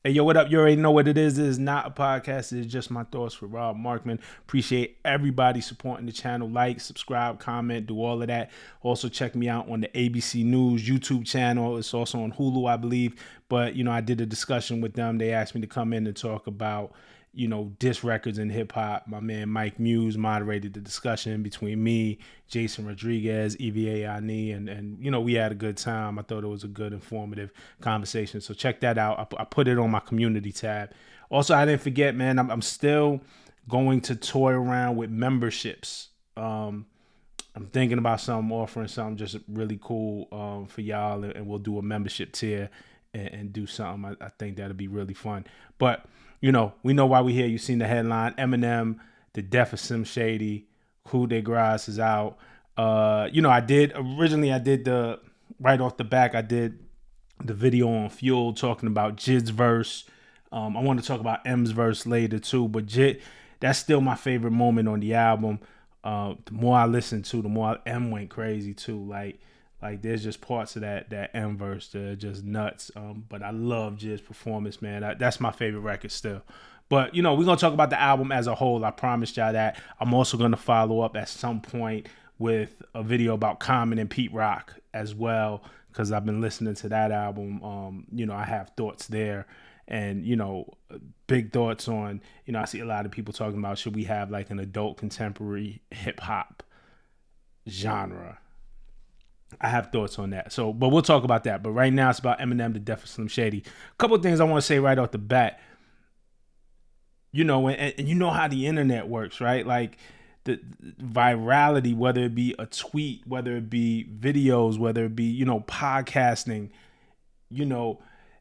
Hey, yo, what up? You already know what it is. It is not a podcast. It is just my thoughts with Rob Markman. Appreciate everybody supporting the channel. Like, subscribe, comment, do all of that. Also, check me out on the ABC News YouTube channel. It's also on Hulu, I believe. But, I did a discussion with them. They asked me to come in and talk about, diss records in hip hop. My man Mike Muse moderated the discussion between me, Jason Rodriguez, EVA Ani, and we had a good time. I thought it was a good, informative conversation. So check that out. I put it on my community tab. Also, I didn't forget, man, I'm still going to toy around with memberships. I'm thinking about offering something just really cool for y'all, and we'll do a membership tier and do something. I think that'll be really fun. But we know why we're here. You've seen the headline: Eminem, the Death of Slim Shady, Coup de Grace is out. I did the right off the back. I did the video on Fuel talking about Jid's verse. I want to talk about M's verse later too, but Jid, that's still my favorite moment on the album. The more I listened to, the more M went crazy too. Like there's just parts of that M verse that are just nuts. But I love Jid's performance, man. That's my favorite record still. But we're gonna talk about the album as a whole. I promised y'all that. I'm also gonna follow up at some point with a video about Common and Pete Rock as well, because I've been listening to that album. I have thoughts there, and big thoughts on. I see a lot of people talking about, should we have like an adult contemporary hip hop genre. I have thoughts on that. So, but we'll talk about that. But right now, it's about Eminem, the Death of Slim Shady. A couple of things I want to say right off the bat. And you know how the internet works, right? Like the virality, whether it be a tweet, whether it be videos, whether it be podcasting,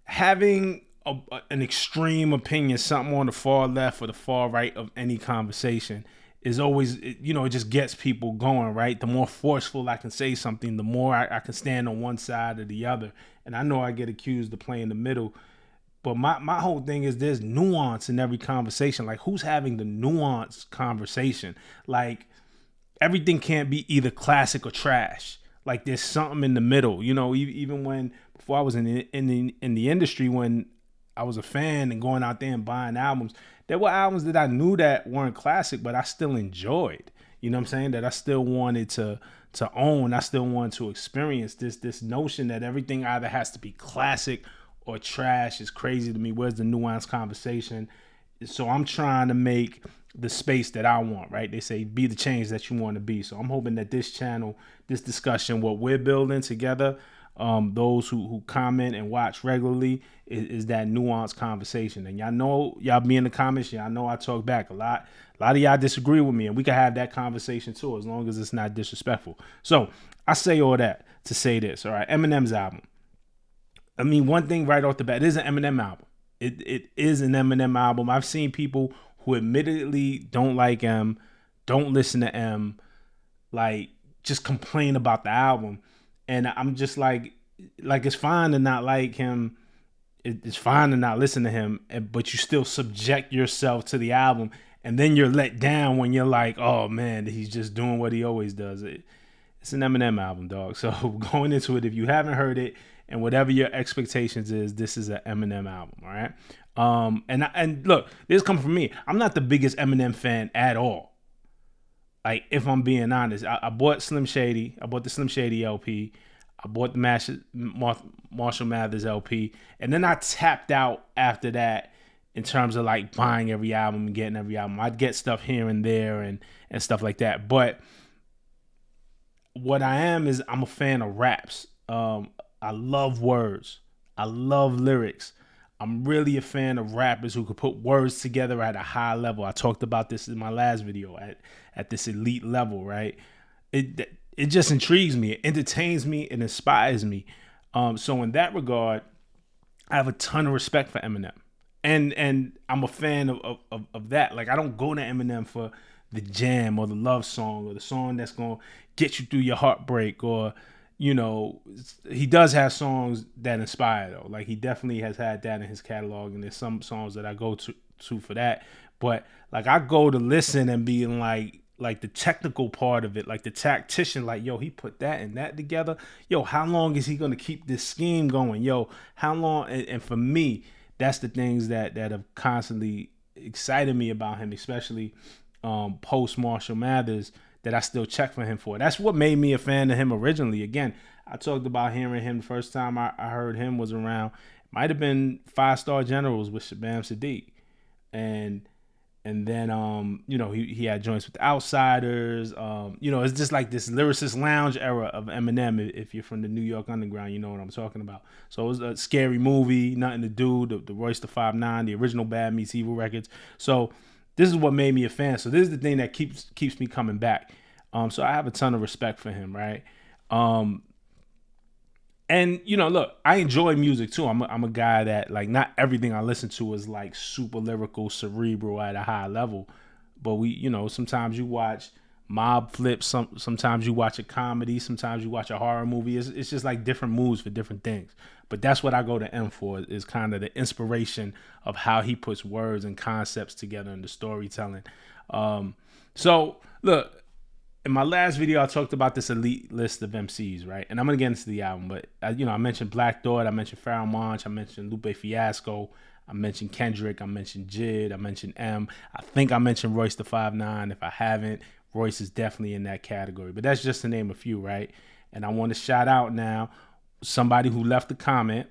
having an extreme opinion, something on the far left or the far right of any conversation is always, it just gets people going, right? The more forceful I can say something, the more I can stand on one side or the other. And I know I get accused of playing the middle, but my whole thing is there's nuance in every conversation. Like, who's having the nuanced conversation? Like, everything can't be either classic or trash. Like, there's something in the middle. Even when before I was in the industry, when I was a fan and going out there and buying albums, there were albums that I knew that weren't classic, but I still enjoyed. You know what I'm saying? That I still wanted to own. I still wanted to experience. This notion that everything either has to be classic or trash is crazy to me. Where's the nuanced conversation? So I'm trying to make the space that I want, right? They say be the change that you want to be. So I'm hoping that this channel, this discussion, what we're building together, those who comment and watch regularly, is that nuanced conversation. And y'all know, y'all be in the comments, y'all know I talk back a lot. A lot of y'all disagree with me, and we can have that conversation too, as long as it's not disrespectful. So I say all that to say this. All right, Eminem's album. I mean, one thing right off the bat, it is an Eminem album. It is an Eminem album. I've seen people who admittedly don't like M, don't listen to M, like just complain about the album. And I'm just like it's fine to not like him. It's fine to not listen to him, but you still subject yourself to the album, and then you're let down when you're like, oh man, he's just doing what he always does. It's an Eminem album, dog. So going into it, if you haven't heard it, and whatever your expectations is, this is an Eminem album, all right? And look, this comes from me. I'm not the biggest Eminem fan at all. Like, if I'm being honest, I bought Slim Shady. I bought the Slim Shady LP. I bought the Marshall Mathers LP. And then I tapped out after that in terms of like buying every album and getting every album. I'd get stuff here and there and stuff like that. But what I am is I'm a fan of raps. I love words. I love lyrics. I'm really a fan of rappers who could put words together at a high level. I talked about this in my last video at this elite level, right? It just intrigues me. It entertains me. It inspires me. So in that regard, I have a ton of respect for Eminem. And I'm a fan of that. Like, I don't go to Eminem for the jam or the love song or the song that's going to get you through your heartbreak, or he does have songs that inspire though. Like, he definitely has had that in his catalog, and there's some songs that I go to for that. But like, I go to listen and be like the technical part of it, like the tactician, like, yo, he put that and that together. Yo, how long is he gonna keep this scheme going? Yo, how long? And for me, that's the things that have constantly excited me about him, especially post Marshall Mathers, that I still check for him for. That's what made me a fan of him originally. Again, I talked about hearing him the first time I heard him was around. Might have been 5-Star Generals with Shabam Sadiq. And then he had joints with the Outsiders. It's just like this lyricist lounge era of Eminem. If you're from the New York Underground, you know what I'm talking about. So it was a Scary Movie, Nothing to Do, the Royce the 5'9", the original Bad Meets Evil records. So this is what made me a fan. So this is the thing that keeps me coming back. So I have a ton of respect for him, right? And look, I enjoy music too. I'm a guy that, like, not everything I listen to is like super lyrical, cerebral at a high level. But sometimes you watch mob flips, sometimes you watch a comedy, sometimes you watch a horror movie. It's just like different moods for different things. But that's what I go to M for, is kind of the inspiration of how he puts words and concepts together in the storytelling. So look, in my last video, I talked about this elite list of MCs, right? And I'm going to get into the album, but I mentioned Black Thought, I mentioned Pharoah Monch, I mentioned Lupe Fiasco, I mentioned Kendrick, I mentioned J.I.D, I mentioned M. I think I mentioned Royce the 5'9". If I haven't, Royce is definitely in that category. But that's just to name a few, right? And I want to shout out now somebody who left a comment,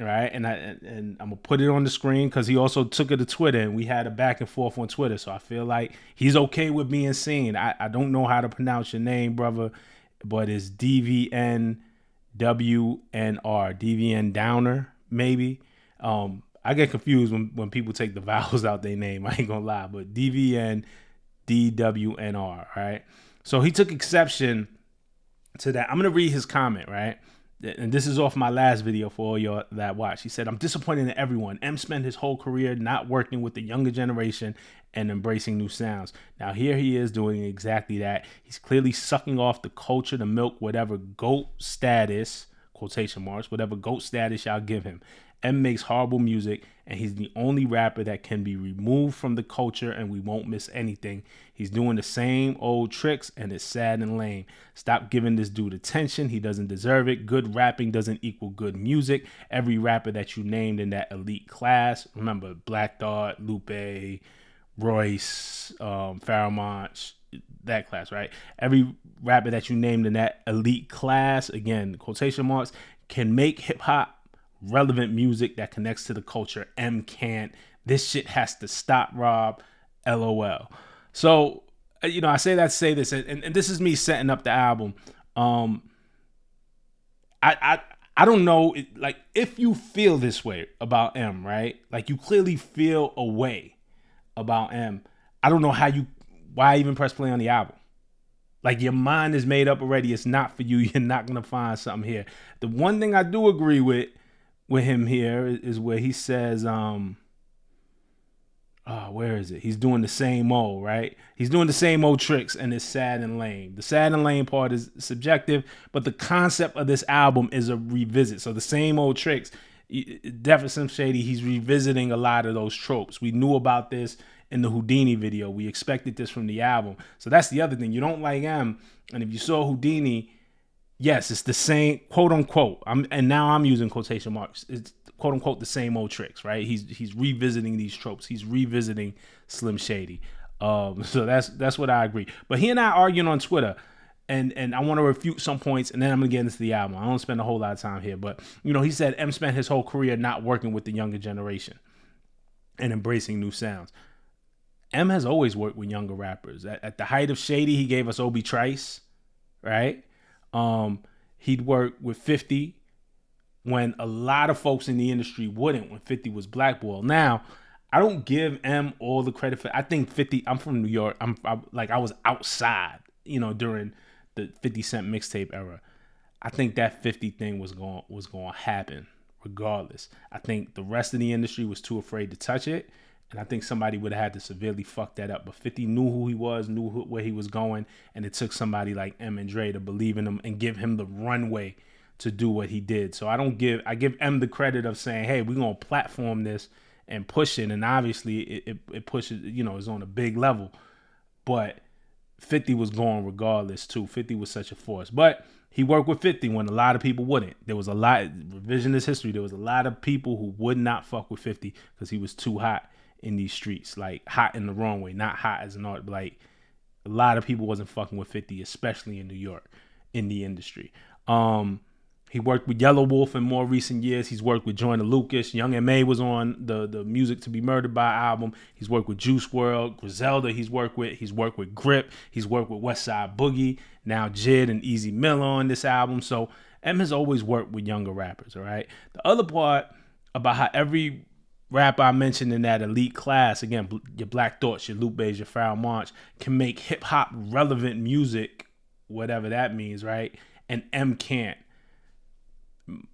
right? And I'm gonna put it on the screen because he also took it to Twitter, and we had a back and forth on Twitter. So I feel like he's okay with being seen. I don't know how to pronounce your name, brother, but it's DVNWNR, DVN Downer, maybe. I get confused when people take the vowels out their name. I ain't gonna lie, but DVNDWNR, right? So he took exception to that. I'm gonna read his comment, right? And this is off my last video for all y'all that watch. He said, "I'm disappointed in everyone. M spent his whole career not working with the younger generation and embracing new sounds. Now here he is doing exactly that. He's clearly sucking off the culture to milk whatever GOAT status, quotation marks, whatever GOAT status y'all give him. M makes horrible music, and he's the only rapper that can be removed from the culture and we won't miss anything. He's doing the same old tricks, and it's sad and lame. Stop giving this dude attention. He doesn't deserve it. Good rapping doesn't equal good music. Every rapper that you named in that elite class, remember Black Thought, Lupe, Royce, Pharoah Monch, that class, right? Every rapper that you named in that elite class, again, quotation marks, can make hip-hop relevant music that connects to the culture. M can't. This shit has to stop, Rob. LOL." So, I say that to say this, and this is me setting up the album. I don't know, like, if you feel this way about M, right? Like, you clearly feel a way about M. I don't know why even press play on the album. Like, your mind is made up already. It's not for you. You're not gonna find something here. The one thing I do agree with him here is where he says, where is it? He's doing the same old, right? He's doing the same old tricks, and it's sad and lame. The sad and lame part is subjective, but the concept of this album is a revisit. So the same old tricks, Death of Slim Shady, he's revisiting a lot of those tropes. We knew about this in the Houdini video. We expected this from the album. So that's the other thing. You don't like M, and if you saw Houdini, yes, it's the same, quote unquote. And now I'm using quotation marks. It's quote unquote the same old tricks, right? He's revisiting these tropes. He's revisiting Slim Shady. So that's what I agree. But he and I arguing on Twitter, and I want to refute some points, and then I'm gonna get into the album. I don't spend a whole lot of time here, but he said M spent his whole career not working with the younger generation and embracing new sounds. M has always worked with younger rappers. At the height of Shady, he gave us Obi Trice, right? He'd work with 50 when a lot of folks in the industry wouldn't, when 50 was blackballed. Now, I don't give M all the credit for. I think 50. I'm from New York. I was outside, during the 50 Cent mixtape era. I think that 50 thing was going to happen regardless. I think the rest of the industry was too afraid to touch it, and I think somebody would have had to severely fuck that up. But 50 knew who he was, knew where he was going, and it took somebody like M and Dre to believe in him and give him the runway to do what he did. So I give M the credit of saying, hey, we're going to platform this and push it. And obviously it pushes, it's on a big level. But 50 was going regardless too. 50 was such a force. But He worked with 50 when a lot of people wouldn't. There was a lot, revisionist history, there was a lot of people who would not fuck with 50 because he was too hot in these streets. Like, hot in the wrong way, not hot as an art, but like, a lot of people wasn't fucking with 50, especially in New York, in the industry. He worked with Yellow Wolf in more recent years. He's worked with Joyner Lucas. Young M.A. was on the Music to Be Murdered By album. He's worked with Juice WRLD, Griselda. He's worked with Grip. He's worked with Westside Boogie. Now Jid and Easy Miller on this album. So M has always worked with younger rappers. All right. The other part about how every rapper I mentioned in that elite class, again, your Black Thoughts, your Lupe's, your Pharoah Monch, can make hip hop relevant music, whatever that means, right? And M can't.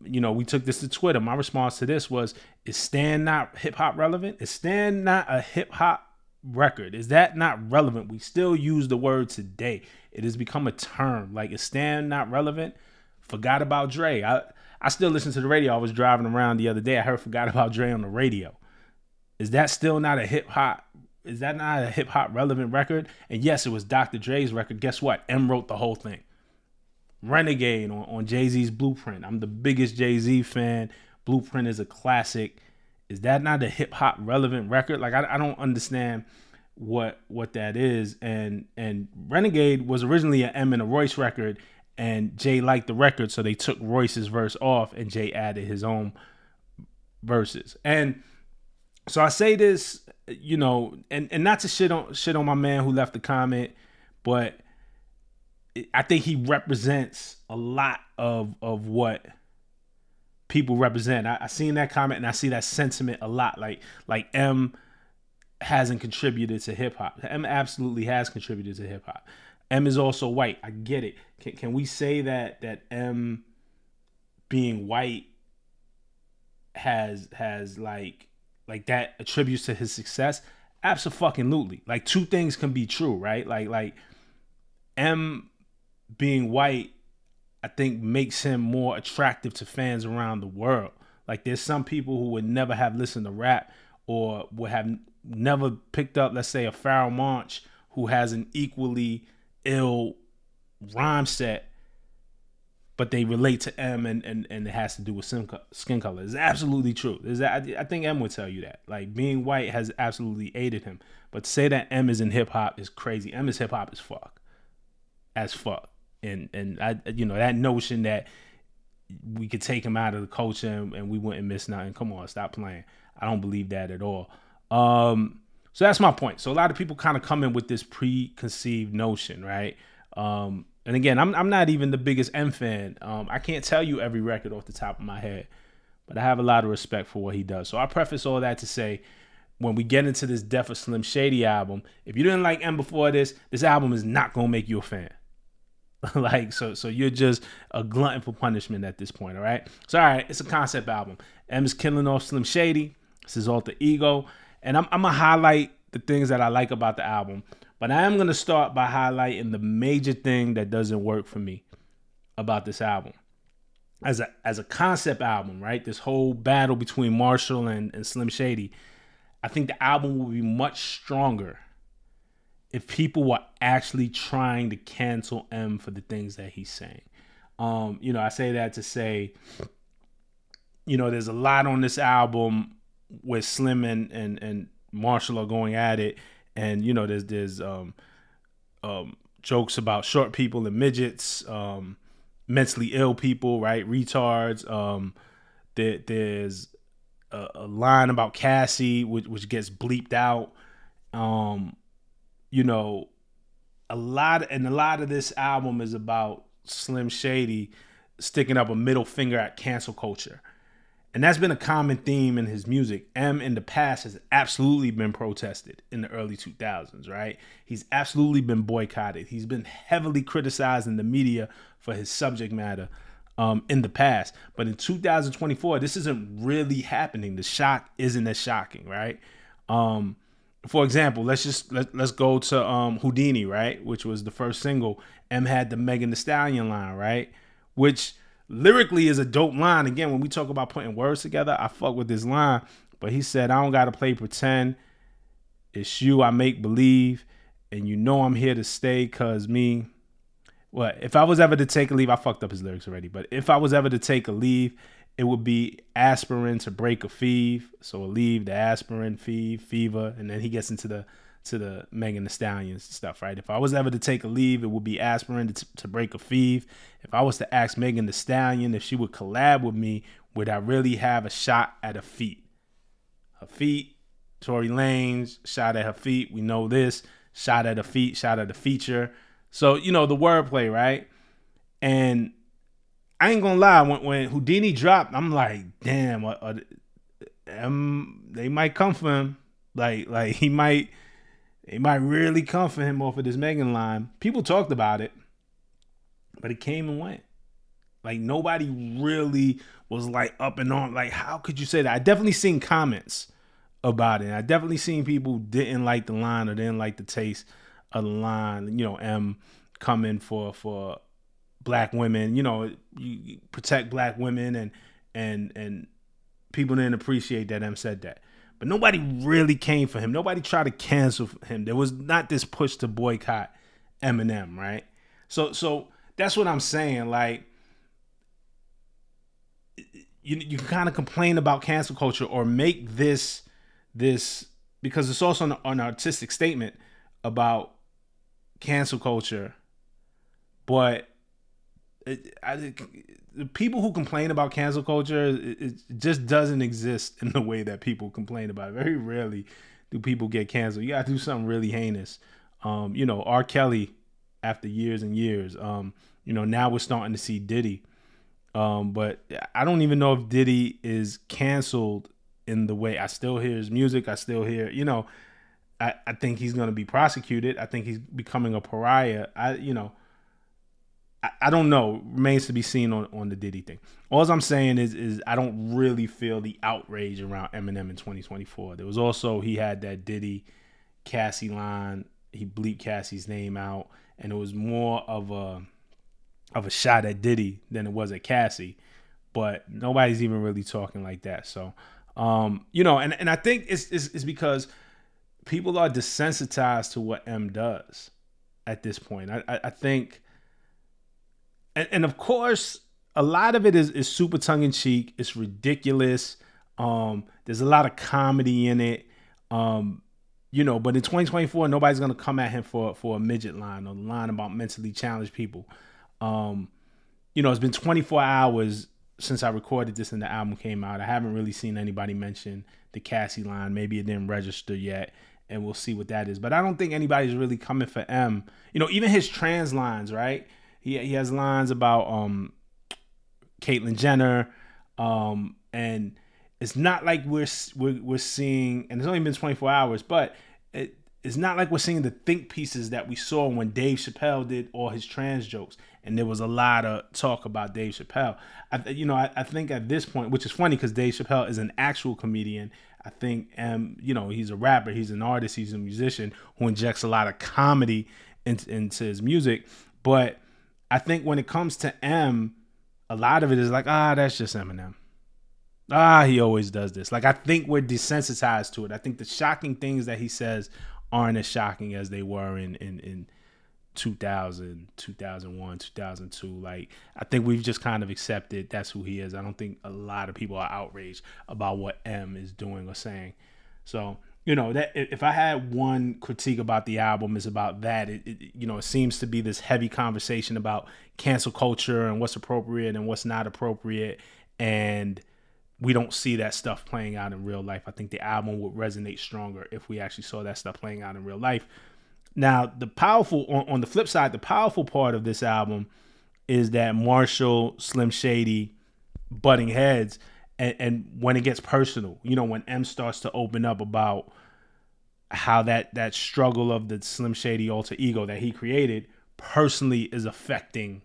You know, we took this to Twitter. My response to this was, is Stan not hip hop relevant? Is Stan not a hip hop record? Is that not relevant? We still use the word today. It has become a term. Like, is Stan not relevant? Forgot About Dre. I still listen to the radio. I was driving around the other day. I heard Forgot About Dre on the radio. Is that still not a hip hop? Is that not a hip hop relevant record? And yes, it was Dr. Dre's record. Guess what? M wrote the whole thing. Renegade on Jay-Z's Blueprint. I'm the biggest Jay-Z fan. Blueprint is a classic. Is that not a hip hop relevant record? Like, I don't understand what that is. And Renegade was originally an M and a Royce record, and Jay liked the record, so they took Royce's verse off and Jay added his own verses. And so I say this, you know, and not to shit on my man who left the comment, but I think he represents a lot of what people represent. I seen that comment and I see that sentiment a lot. Like M hasn't contributed to hip hop. M absolutely has contributed to hip hop. M is also white. I get it. Can we say that M being white has like that attributes to his success? Absolutely. Like, two things can be true, right? Like M being white, I think, makes him more attractive to fans around the world. Like, there's some people who would never have listened to rap or would have never picked up, let's say, a Pharoah Monch who has an equally ill rhyme set, but they relate to M and it has to do with skin color. It's absolutely true. I think M would tell you that. Like, being white has absolutely aided him. But to say that M is in hip hop is crazy. M is hip hop as fuck. As fuck. And I, you know, that notion that we could take him out of the culture and we wouldn't miss nothing. Come on, stop playing. I don't believe that at all. So that's my point. So a lot of people kind of come in with this preconceived notion, right? And again, I'm not even the biggest M fan. I can't tell you every record off the top of my head, but I have a lot of respect for what he does. So I preface all that to say, when we get into this Death of Slim Shady album, if you didn't like M before this album is not gonna make you a fan. Like, so you're just a glutton for punishment at this point, all right? So, all right, it's a concept album. M is killing off Slim Shady. It's his alter ego. And I'm going to highlight the things that I like about the album. But I am going to start by highlighting the major thing that doesn't work for me about this album. As a concept album, right? This whole battle between Marshall and Slim Shady, I think the album will be much stronger if people were actually trying to cancel M for the things that he's saying. You know, I say that to say, you know, there's a lot on this album where Slim and Marshall are going at it. And, you know, there's jokes about short people and midgets, mentally ill people, right? Retards. There's a line about Cassie, which gets bleeped out. You know, a lot of this album is about Slim Shady sticking up a middle finger at cancel culture. And that's been a common theme in his music. M in the past has absolutely been protested in the early 2000s, right? He's absolutely been boycotted. He's been heavily criticized in the media for his subject matter in the past. But in 2024, this isn't really happening. The shock isn't as shocking, right? For example, let's go to Houdini, right? Which was the first single. M had the Megan Thee Stallion line, right? Which lyrically is a dope line. Again, when we talk about putting words together, I fuck with this line. But he said, I don't gotta play pretend. It's you I make believe. And you know I'm here to stay, cause me What if I was ever to take a leave? I fucked up his lyrics already, but if I was ever to take a leave, it would be aspirin to break a fever. So a leave, the aspirin, fever, and then he gets into the Megan Thee Stallion stuff, right? If I was ever to take a leave, it would be aspirin to break a fever. If I was to ask Megan Thee Stallion if she would collab with me, would I really have a shot at her feet? Her feet, Tory Lanez, shot at her feet. We know this. Shot at her feet, shot at the feature. So, the wordplay, right? And I ain't gonna lie, when Houdini dropped, I'm like, damn, they might come for him. Like they might really come for him off of this Megan line. People talked about it, but it came and went. Like nobody really was like up and on. Like, how could you say that? I definitely seen comments about it. I definitely seen people didn't like the line or didn't like the taste of the line. M coming for black women. You protect black women and people didn't appreciate that M said that. But nobody really came for him. Nobody tried to cancel him. There was not this push to boycott Eminem, right? So that's what I'm saying. Like, you can kind of complain about cancel culture or make this because it's also an artistic statement about cancel culture, but the people who complain about cancel culture, it just doesn't exist in the way that people complain about it. Very rarely do people get canceled. You gotta do something really heinous. R. Kelly, after years and years, now we're starting to see Diddy. But I don't even know if Diddy is canceled in the way. I still hear his music. I still hear, I think he's going to be prosecuted. I think he's becoming a pariah. I don't know. Remains to be seen on the Diddy thing. All I'm saying is I don't really feel the outrage around Eminem in 2024. There was also, he had that Diddy Cassie line. He bleeped Cassie's name out, and it was more of a shot at Diddy than it was at Cassie. But nobody's even really talking like that. So, and I think it's because people are desensitized to what M does at this point. I think, and of course, a lot of it is super tongue in cheek. It's ridiculous. There's a lot of comedy in it. But in 2024, nobody's gonna come at him for a midget line or a line about mentally challenged people. It's been 24 hours since I recorded this and the album came out. I haven't really seen anybody mention the Cassie line. Maybe it didn't register yet, and we'll see what that is. But I don't think anybody's really coming for M. Even his trans lines, right? He has lines about Caitlyn Jenner, and it's not like we're seeing, and it's only been 24 hours, but it's not like we're seeing the think pieces that we saw when Dave Chappelle did all his trans jokes. And there was a lot of talk about Dave Chappelle. I think at this point, which is funny because Dave Chappelle is an actual comedian. I think, he's a rapper, he's an artist, he's a musician who injects a lot of comedy into his music. But I think when it comes to M, a lot of it is like, that's just Eminem. He always does this. Like, I think we're desensitized to it. I think the shocking things that he says aren't as shocking as they were in 2000, 2001, 2002. Like, I think we've just kind of accepted that's who he is. I don't think a lot of people are outraged about what M is doing or saying. So, that if I had one critique about the album, is about that. It seems to be this heavy conversation about cancel culture and what's appropriate and what's not appropriate. And we don't see that stuff playing out in real life. I think the album would resonate stronger if we actually saw that stuff playing out in real life. Now, on the flip side, the powerful part of this album is that Marshall, Slim Shady, butting heads, and when it gets personal, when M starts to open up about how that struggle of the Slim Shady alter ego that he created personally is affecting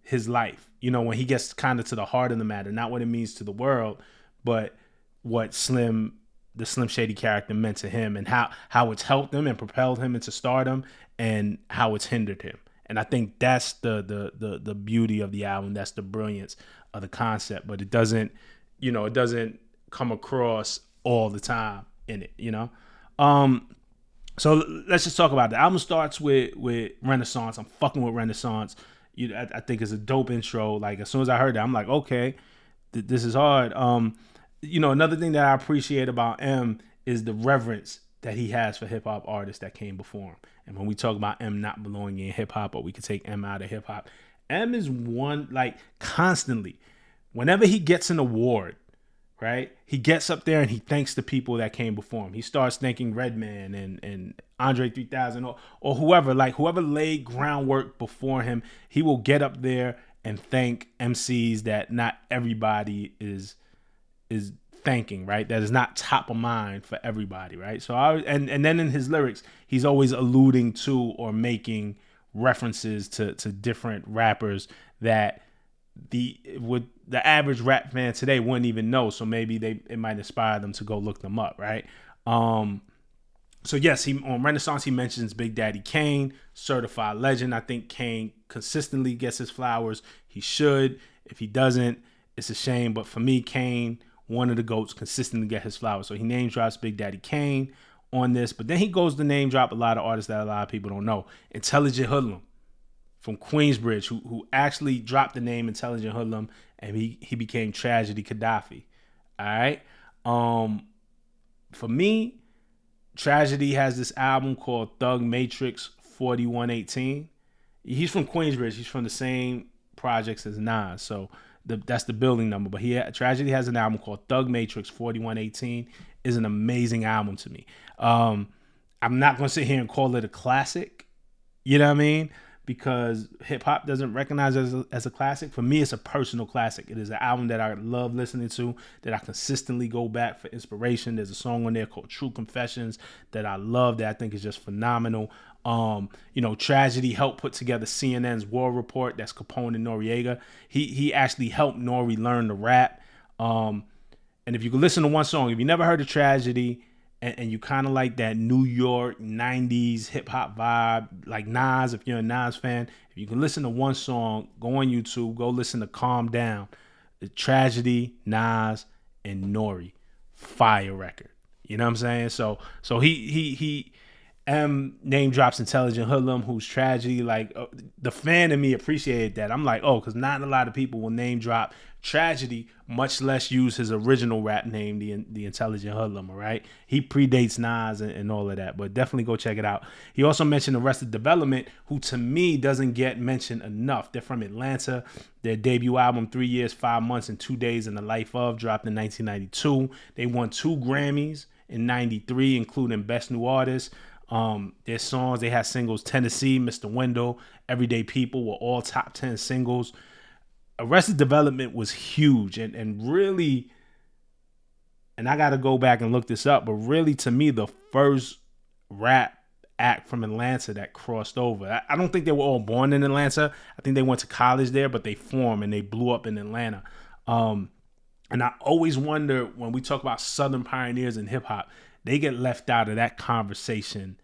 his life. When he gets kind of to the heart of the matter, not what it means to the world, but what the Slim Shady character meant to him, and how it's helped him and propelled him into stardom, and how it's hindered him. And I think that's the beauty of the album. That's the brilliance of the concept. But it doesn't come across all the time in it. So let's just talk about the album. Starts with Renaissance. I'm fucking with Renaissance. I think it's a dope intro. Like as soon as I heard that, I'm like, okay, this is hard. Another thing that I appreciate about M is the reverence that he has for hip hop artists that came before him. And when we talk about M not belonging in hip hop, or we could take M out of hip hop, M is one, like, constantly. Whenever he gets an award, right, he gets up there and he thanks the people that came before him. He starts thanking Redman and Andre 3000, or whoever laid groundwork before him. He will get up there and thank MCs that not everybody is thanking, right? That is not top of mind for everybody, right? So and then in his lyrics, he's always alluding to or making references to different rappers that the average rap fan today wouldn't even know. So maybe it might inspire them to go look them up, right? So yes, he on Renaissance he mentions Big Daddy Kane, certified legend. I think Kane consistently gets his flowers. He should. If he doesn't, it's a shame. But for me, Kane, one of the GOATs, consistently get his flowers. So he name drops Big Daddy Kane on this, but then he goes to name drop a lot of artists that a lot of people don't know. Intelligent Hoodlum from Queensbridge, who actually dropped the name Intelligent Hoodlum, and he became Tragedy Gaddafi. All right. For me, Tragedy has this album called Thug Matrix 4118. He's from Queensbridge. He's from the same projects as Nas, so that's the building number. But Tragedy has an album called Thug Matrix 4118. Is an amazing album to me. I'm not going to sit here and call it a classic. You know what I mean? Because hip hop doesn't recognize it as a classic. For me, it's a personal classic. It is an album that I love listening to, that I consistently go back for inspiration. There's a song on there called True Confessions that I love, that I think is just phenomenal. Tragedy helped put together CNN's War Report. That's Capone and Noriega. He actually helped Nori learn to rap. And if you could listen to one song, if you never heard of Tragedy, and you kind of like that New York 90s hip-hop vibe, like Nas, if you're a Nas fan, if you can listen to one song, go on YouTube, go listen to Calm Down. The Tragedy, Nas, and Nori. Fire record. You know what I'm saying? So he name drops Intelligent Hoodlum, who's Tragedy. Like, the fan in me appreciated that. I'm like, because not a lot of people will name drop Tragedy, much less use his original rap name, the Intelligent Hoodlum. All right, he predates Nas and all of that, but definitely go check it out. He also mentioned Arrested Development, who to me doesn't get mentioned enough. They're from Atlanta. Their debut album, 3 Years, 5 Months, and 2 Days in the Life of, dropped in 1992. They won 2 Grammys in 93, including Best New Artist. Their songs, they had singles Tennessee, Mr. Window, Everyday People were all top 10 singles. Arrested Development was huge and really, and I got to go back and look this up, but really to me, the first rap act from Atlanta that crossed over. I don't think they were all born in Atlanta. I think they went to college there, but they formed and they blew up in Atlanta. And I always wonder, when we talk about Southern pioneers in hip hop, they get left out of that conversation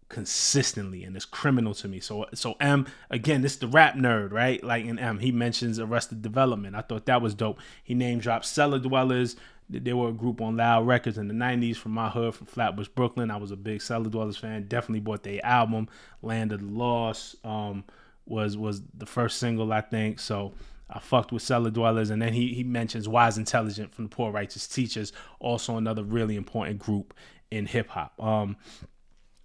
consistently, and it's criminal to me. So M, again, this is the rap nerd, right? Like in M, he mentions Arrested Development. I thought that was dope. He name dropped Cellar Dwellers. They were a group on Loud Records in the 90s from my hood, from Flatbush, Brooklyn. I was a big Cellar Dwellers fan. Definitely bought their album. Land of the Lost was the first single, I think. So I fucked with Cellar Dwellers. And then he mentions Wise Intelligent from the Poor Righteous Teachers, also another really important group in hip hop.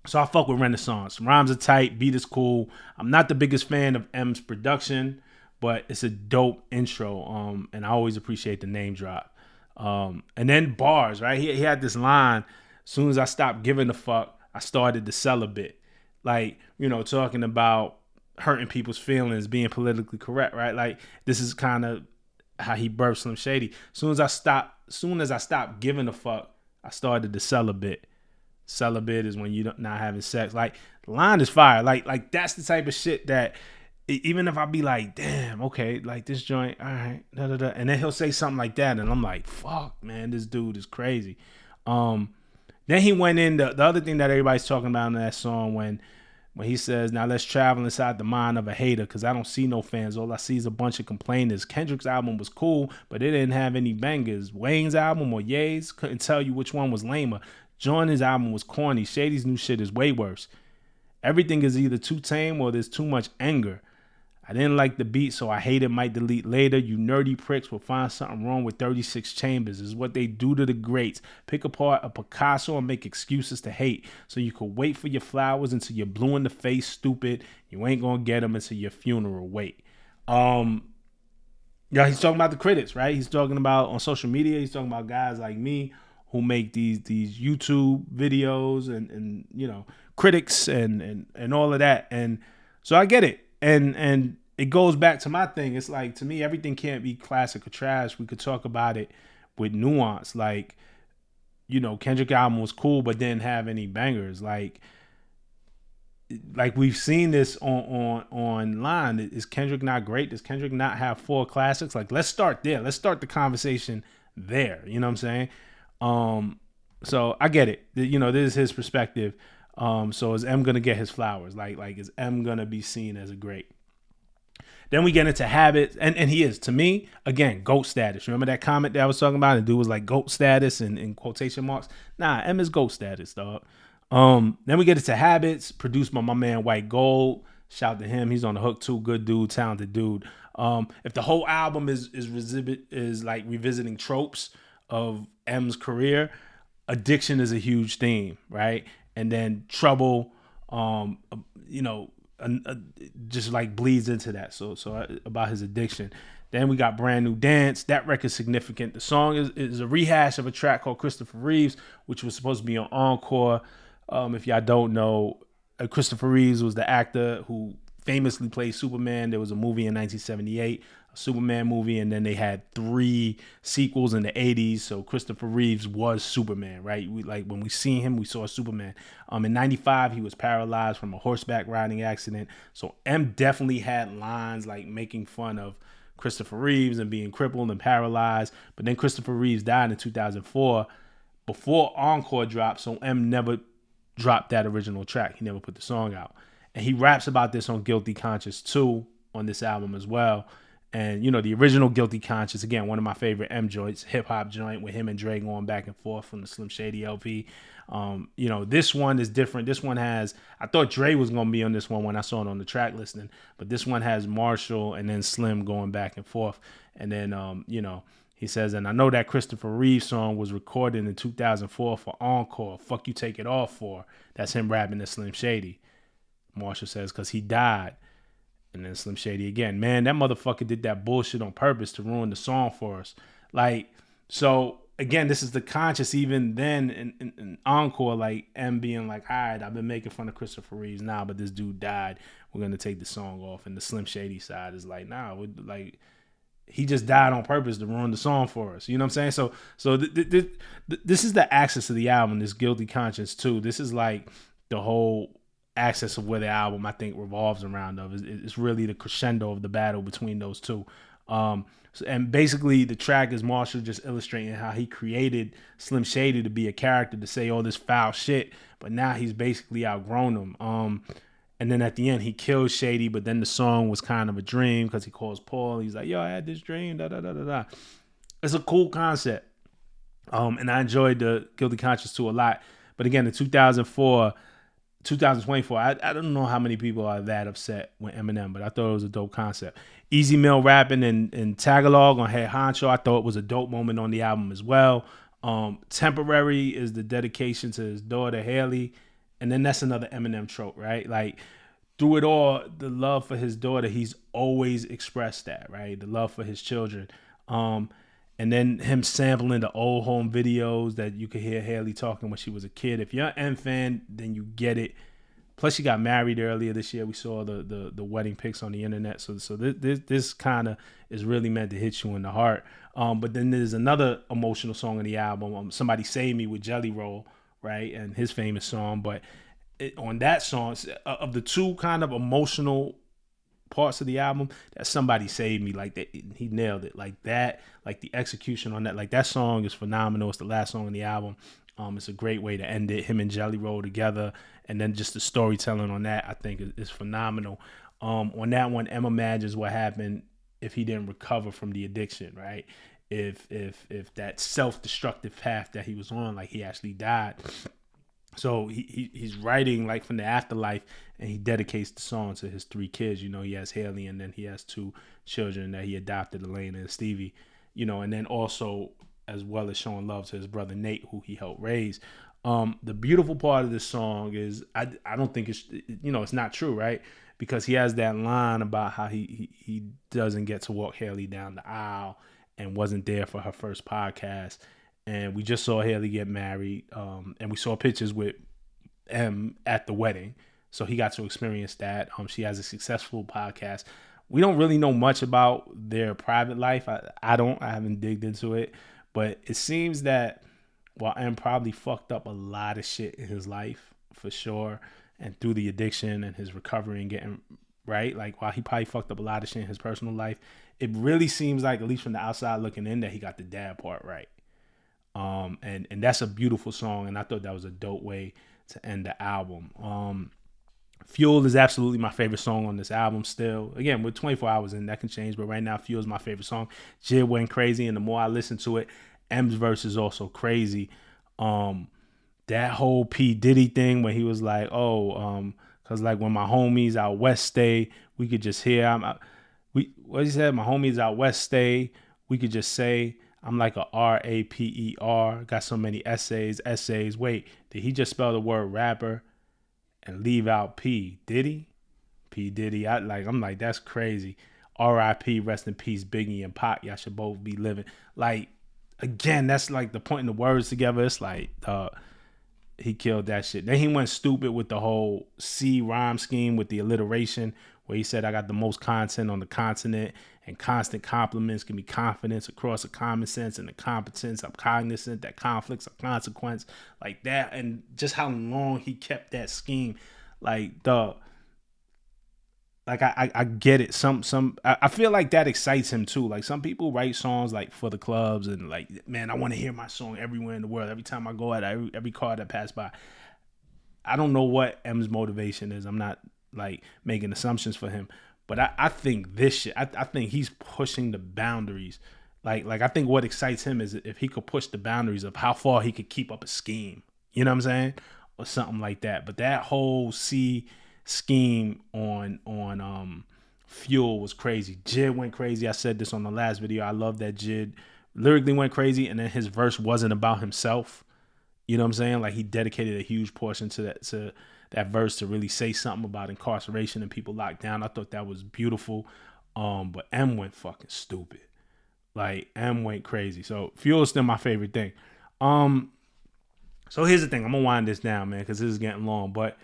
So I fuck with Renaissance. Rhymes are tight, beat is cool. I'm not the biggest fan of M's production, but it's a dope intro. And I always appreciate the name drop. And then bars, right? He had this line: as soon as I stopped giving a fuck, I started to sell a bit. Like, talking about hurting people's feelings, being politically correct, right? Like, this is kind of how he birthed Slim Shady. As soon as I stopped giving a fuck, I started to sell a bit. Celibate is when you're not having sex. Like, the line is fire. Like that's the type of shit that, even if I be like, damn, okay, like this joint, all right, and then he'll say something like that, and I'm like, fuck, man, this dude is crazy. Then he went in the other thing that everybody's talking about in that song, when when he says, "Now let's travel inside the mind of a hater, because I don't see no fans. All I see is a bunch of complainers." Kendrick's album was cool, but it didn't have any bangers. Wayne's album or Ye's, couldn't tell you which one was lamer. Jordan's album was corny. Shady's new shit is way worse. Everything is either too tame or there's too much anger. I didn't like the beat, so I hate it, might delete later. You nerdy pricks will find something wrong with 36 chambers. Is what they do to the greats. Pick apart a Picasso and make excuses to hate. So you could wait for your flowers until you're blue in the face, stupid. You ain't gonna get them until your funeral. Wait. Yeah, he's talking about the critics, right? He's talking about on social media, he's talking about guys like me who make these YouTube videos and you know, critics and all of that. And so I get it. And it goes back to my thing. It's like, to me, everything can't be classic or trash. We could talk about it with nuance. Like, you know, Kendrick album was cool, but didn't have any bangers. Like we've seen this on online. Is Kendrick not great? Does Kendrick not have 4 classics? Like, let's start there. Let's start the conversation there. You know what I'm saying? So I get it. You know, this is his perspective. So is M gonna get his flowers? Like is M gonna be seen as a great? Then we get into habits, and he is, to me, again, GOAT status. Remember that comment that I was talking about? And dude was like GOAT status in quotation marks. Nah, M is GOAT status, dog. Then we get into habits, produced by my man White Gold. Shout to him. He's on the hook too. Good dude, talented dude. If the whole album is like revisiting tropes of M's career, addiction is a huge theme, right? And then trouble, you know, just like bleeds into that. So about his addiction. Then we got Brand New Dance. That record's significant. The song is a rehash of a track called Christopher Reeves, which was supposed to be on Encore. If y'all don't know, Christopher Reeves was the actor who famously played Superman. There was a movie in 1978, a Superman movie, and then they had 3 sequels in the 80s. So Christopher Reeves was Superman, right? When we seen him, we saw Superman. In 95, he was paralyzed from a horseback riding accident. So M definitely had lines like making fun of Christopher Reeves and being crippled and paralyzed. But then Christopher Reeves died in 2004 before Encore dropped. So M never dropped that original track. He never put the song out. And he raps about this on Guilty Conscience 2 on this album as well. And, you know, the original Guilty Conscience, again, one of my favorite M joints, hip hop joint with him and Dre going back and forth from the Slim Shady LP. You know, this one is different. This one has, I thought Dre was going to be on this one when I saw it on the track listing, but this one has Marshall and then Slim going back and forth. And then, you know, he says, and I know that Christopher Reeves song was recorded in 2004 for Encore. Fuck you take it off for. That's him rapping to Slim Shady. Marshall says, because he died. And then Slim Shady again. Man, that motherfucker did that bullshit on purpose to ruin the song for us. Like, so again, this is the conscious even then in Encore, like M being like, all right, I've been making fun of Christopher Reeves now, but this dude died. We're going to take the song off. And the Slim Shady side is like, nah, like, he just died on purpose to ruin the song for us. You know what I'm saying? So this is the axis of the album, this Guilty Conscience 2. This is like the whole axis of where the album, I think, revolves around of. It's really the crescendo of the battle between those two. And basically the track is Marshall just illustrating how he created Slim Shady to be a character to say all this foul shit, but now he's basically outgrown him. And then at the end he kills Shady, but then the song was kind of a dream because he calls Paul. He's like, yo, I had this dream, da da da da da. It's a cool concept. And I enjoyed the Guilty Conscience 2 a lot. But again, in 2024, I don't know how many people are that upset with Eminem, but I thought it was a dope concept. Easy Mill rapping in Tagalog on Head Honcho, I thought it was a dope moment on the album as well. Temporary is the dedication to his daughter, Haley. And then that's another Eminem trope, right? Like, through it all, the love for his daughter, he's always expressed that, right? The love for his children. And then him sampling the old home videos that you could hear Haley talking when she was a kid. If you're an M fan, then you get it. Plus, she got married earlier this year. We saw the wedding pics on the internet. So this kind of is really meant to hit you in the heart. But then there's another emotional song on the album, Somebody Save Me with Jelly Roll, right? And his famous song. But on that song, of the two kind of emotional parts of the album, that Somebody Save Me, like that, he nailed it. Like that, like the execution on that, like that song is phenomenal. It's the last song on the album. It's a great way to end it. Him and Jelly Roll together, and then just the storytelling on that, I think, is phenomenal. On that one, Em imagines what happened if he didn't recover from the addiction, right? If that self-destructive path that he was on, like he actually died. So he's writing like from the afterlife, and he dedicates the song to his three kids. You know, he has Haley, and then he has two children that he adopted, Elena and Stevie. You know, and then also as well as showing love to his brother Nate, who he helped raise. The beautiful part of this song is I don't think it's, you know, it's not true, right? Because he has that line about how he doesn't get to walk Haley down the aisle and wasn't there for her first podcast. And we just saw Haley get married, and we saw pictures with M at the wedding, so he got to experience that. She has a successful podcast. We don't really know much about their private life. I haven't digged into it, but it seems that while M probably fucked up a lot of shit in his life for sure, and through the addiction and his recovery and getting right, like while he probably fucked up a lot of shit in his personal life, it really seems like, at least from the outside looking in, that he got the dad part right. And that's a beautiful song, and I thought that was a dope way to end the album. Fuel is absolutely my favorite song on this album still. Again, with 24 hours in, that can change, but right now Fuel is my favorite song. Jid went crazy, and the more I listen to it, M's verse is also crazy. That whole P. Diddy thing when he was like, cause like when my homies out west stay, we could just hear, what he said, my homies out west stay, we could just say, I'm like a RAPER. Got so many essays. Wait, did he just spell the word rapper and leave out P? Did he? P Diddy. I'm like, that's crazy. R.I.P. Rest in peace, Biggie and Pac. Y'all should both be living. Like, again, that's like the putting the words together. It's like, he killed that shit. Then he went stupid with the whole C rhyme scheme with the alliteration, where he said, I got the most content on the continent, and constant compliments give me confidence across the common sense and the competence. I'm cognizant that conflicts are consequence, like that. And just how long he kept that scheme. Like, I get it. I feel like that excites him too. Like, some people write songs like for the clubs and like, man, I want to hear my song everywhere in the world. Every time I go out, every car that pass by. I don't know what M's motivation is. I'm not like making assumptions for him, but I think this shit, I think he's pushing the boundaries. Like I think what excites him is if he could push the boundaries of how far he could keep up a scheme. You know what I'm saying? Or something like that. But that whole C scheme on Fuel was crazy. Jid went crazy. I said this on the last video. I love that Jid lyrically went crazy, and then his verse wasn't about himself. You know what I'm saying? Like, he dedicated a huge portion to that verse to really say something about incarceration and people locked down. I thought that was beautiful. But M went fucking stupid. Like, M went crazy. So Fuel is still my favorite thing. So here's the thing. I'm gonna wind this down, man, because this is getting long. But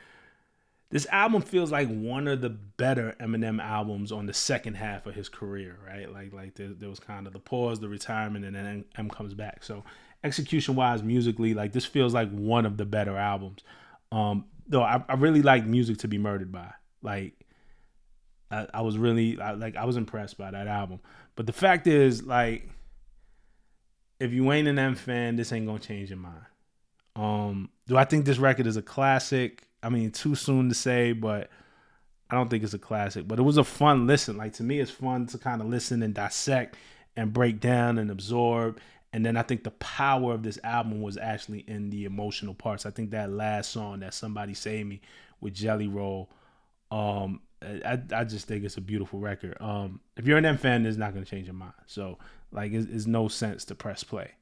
this album feels like one of the better Eminem albums on the second half of his career, right? Like there was kind of the pause, the retirement, and then M comes back. So execution-wise, musically, like this feels like one of the better albums. Though I really like Music to Be Murdered By. Like, I was really I was impressed by that album. But the fact is, like, if you ain't an M fan, this ain't gonna change your mind. Do I think this record is a classic? I mean, too soon to say, but I don't think it's a classic. But it was a fun listen. Like, to me, it's fun to kind of listen and dissect and break down and absorb. And then I think the power of this album was actually in the emotional parts. I think that last song, that Somebody Save Me with Jelly Roll, I just think it's a beautiful record. If you're an M fan, it's not going to change your mind. So, like, it's no sense to press play.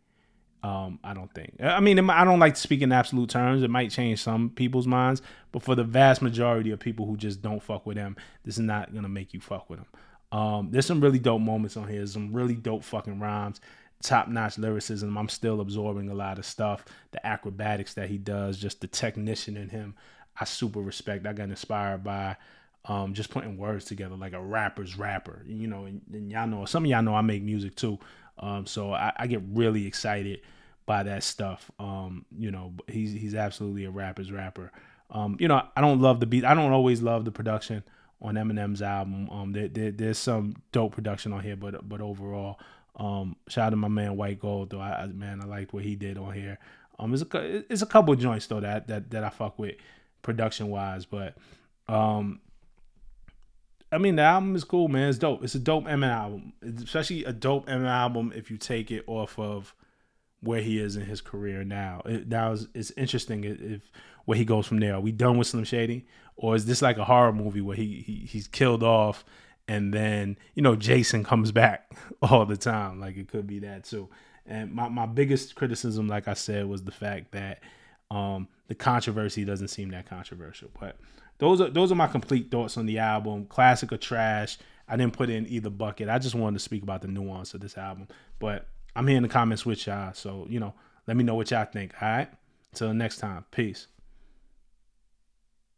I don't think. I mean, I don't like to speak in absolute terms. It might change some people's minds, but for the vast majority of people who just don't fuck with them, this is not gonna make you fuck with them. There's some really dope moments on here. Some really dope fucking rhymes, top-notch lyricism. I'm still absorbing a lot of stuff. The acrobatics that he does, just the technician in him, I super respect. I got inspired by just putting words together like a rapper's rapper. You know, and y'all know, some of y'all know I make music too. So I get really excited by that stuff. You know, he's absolutely a rapper's rapper. You know, I don't love the beat. I don't always love the production on Eminem's album. There's some dope production on here, but overall, shout out to my man White Gold though. I liked what he did on here. It's a couple of joints though that I fuck with production wise, but I mean, the album is cool, man. It's dope. It's a dope Eminem album, especially a dope Eminem album if you take it off of where he is in his career now. It's interesting if where he goes from there. Are we done with Slim Shady, or is this like a horror movie where he's killed off and then Jason comes back all the time? Like it could be that too. And my biggest criticism, like I said, was the fact that the controversy doesn't seem that controversial. But those are my complete thoughts on the album. Classic or trash. I didn't put it in either bucket. I just wanted to speak about the nuance of this album. But I'm here in the comments with y'all. So, let me know what y'all think. All right. Until next time. Peace.